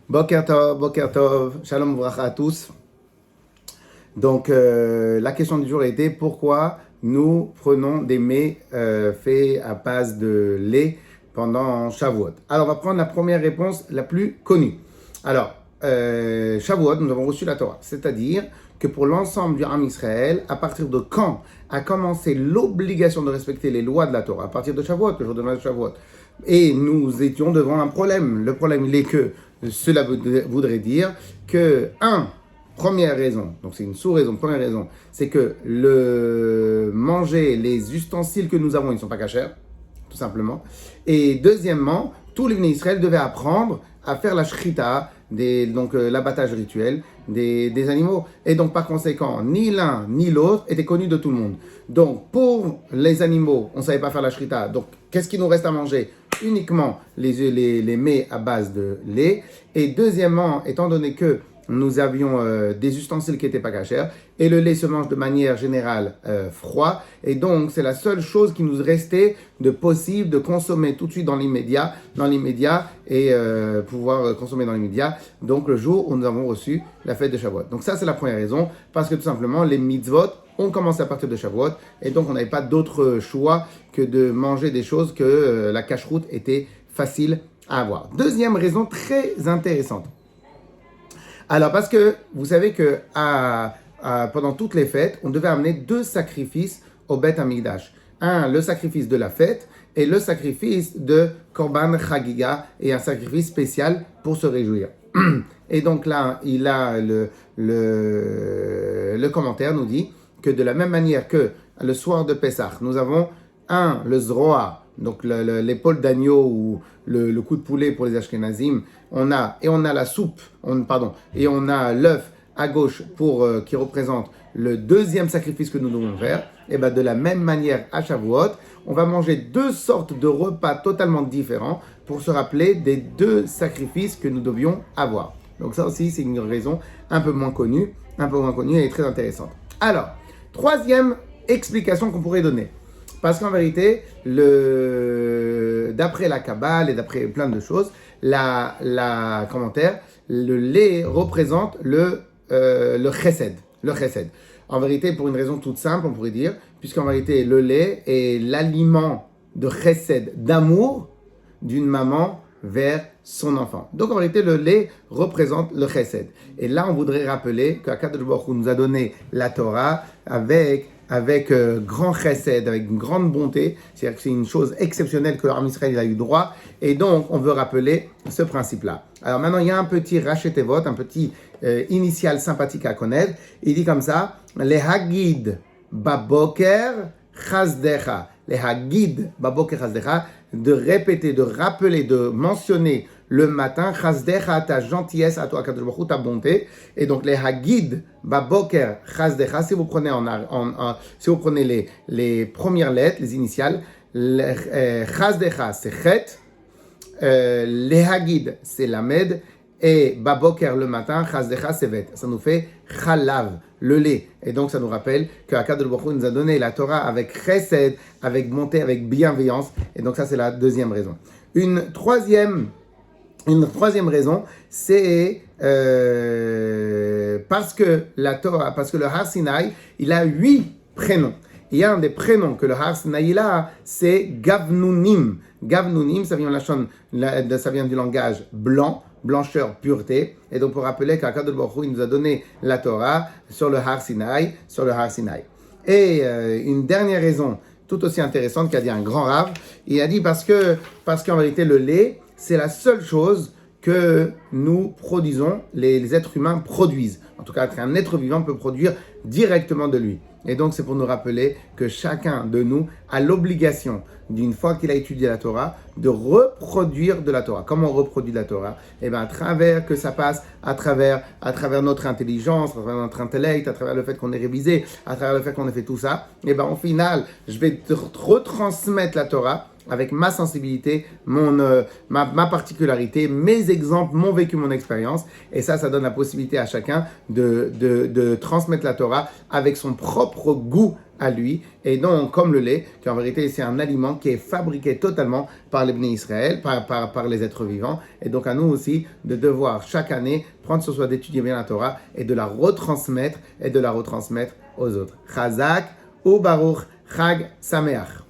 Boker Tov, Shalom Vracha à tous. Donc, la question du jour était pourquoi nous prenons des mets faits à base de lait pendant Shavuot. Alors, on va prendre la première réponse la plus connue. Alors, Shavuot, nous avons reçu la Torah, c'est-à-dire que pour l'ensemble du Ham Israël, à partir de quand a commencé l'obligation de respecter les lois de la Torah? À partir de Shavuot, le jour de Shavuot. Et nous étions devant un problème. Le problème, il est que cela voudrait dire que, première raison, donc c'est une sous-raison, première raison, c'est que manger les ustensiles que nous avons, ils ne sont pas cachers, tout simplement. Et deuxièmement, tous les Bnei Israël devaient apprendre à faire la shrita, donc l'abattage rituel des animaux. Et donc par conséquent, ni l'un ni l'autre étaient connus de tout le monde. Donc pour les animaux, on ne savait pas faire la shrita. Donc qu'est-ce qu'il nous reste à manger? Uniquement les mets à base de lait. Et deuxièmement, étant donné que nous avions des ustensiles qui n'étaient pas cachers, et le lait se mange de manière générale froid, et donc c'est la seule chose qui nous restait de possible de consommer tout de suite dans l'immédiat, et pouvoir consommer dans l'immédiat, donc le jour où nous avons reçu la fête de Shavuot. Donc ça c'est la première raison, parce que tout simplement les mitzvot ont commencé à partir de Shavuot, et donc on n'avait pas d'autre choix que de manger des choses que la cache-route était facile à avoir. Deuxième raison très intéressante. Alors, parce que vous savez que pendant toutes les fêtes, on devait amener 2 sacrifices au Beth Amikdash. Le sacrifice de la fête et le sacrifice de Korban Chagiga, et un sacrifice spécial pour se réjouir. Et donc là, il a le commentaire nous dit que de la même manière que le soir de Pessah, nous avons le zroa, donc l'épaule d'agneau ou le cou de poulet pour les Ashkenazim, on a la soupe, et on a l'œuf à gauche qui représente le deuxième sacrifice que nous devons faire. Et bien de la même manière à Shavuot, on va manger 2 sortes de repas totalement différents pour se rappeler des 2 sacrifices que nous devions avoir. Donc ça aussi c'est une raison un peu moins connue et très intéressante. Alors, troisième explication qu'on pourrait donner. Parce qu'en vérité, d'après la Kabbale et d'après plein de choses, commentaire, le lait représente le chesed. Le chesed. En vérité, pour une raison toute simple, on pourrait dire, puisqu'en vérité, le lait est l'aliment de chesed, d'amour d'une maman vers son enfant. Donc en vérité, le lait représente le chesed. Et là, on voudrait rappeler qu'Akadosh Baruch Hu nous a donné la Torah avec grand chesed, avec une grande bonté, c'est-à-dire que c'est une chose exceptionnelle que l'Arm Israël a eu droit, et donc on veut rappeler ce principe-là. Alors maintenant, il y a un petit rachetevot, un petit initial sympathique à connaître. Il dit comme ça, les hagid baboker chazdecha, les hagid baboker chazdecha, de répéter, de rappeler, de mentionner le matin, chazdecha, ta gentillesse à toi, Kadosh Baruch Hu, ta bonté. Et donc les hagid baboker chazdecha, si vous prenez les premières lettres, les initiales, chazdecha c'est chet, les hagid c'est lamed, et baboker le matin, chazdecha c'est vet. Ça nous fait chalav, le lait. Et donc ça nous rappelle que Akadosh Baruch Hu nous a donné la Torah avec chesed, avec bonté, avec bienveillance. Et donc ça c'est la deuxième raison. Une troisième raison, c'est parce que le Har Sinai, il a 8 prénoms. Il y a un des prénoms que le Har Sinai a, c'est Gavnunim. Gavnunim, ça vient du langage blanc, blancheur, pureté. Et donc pour rappeler qu'Akadosh Baruch Hu, il nous a donné la Torah sur le Har Sinai, Et une dernière raison, tout aussi intéressante, qu'a dit un grand rave, il a dit parce qu'en vérité le lait, c'est la seule chose que nous produisons, les êtres humains produisent. En tout cas, qu'un être vivant peut produire directement de lui. Et donc, c'est pour nous rappeler que chacun de nous a l'obligation, d'une fois qu'il a étudié la Torah, de reproduire de la Torah. Comment on reproduit de la Torah? Eh bien, que ça passe à travers notre intelligence, à travers notre intellect, à travers le fait qu'on ait révisé, à travers le fait qu'on ait fait tout ça. Eh bien, au final, je vais te retransmettre la Torah avec ma sensibilité, ma particularité, mes exemples, mon vécu, mon expérience. Et ça donne la possibilité à chacun de transmettre la Torah avec son propre goût à lui, et non comme le lait, qui en vérité c'est un aliment qui est fabriqué totalement par les Bnei Israël, par les êtres vivants, et donc à nous aussi de devoir chaque année prendre sur soi d'étudier bien la Torah et de la retransmettre aux autres. Chazak ou Baruch Chag Sameach.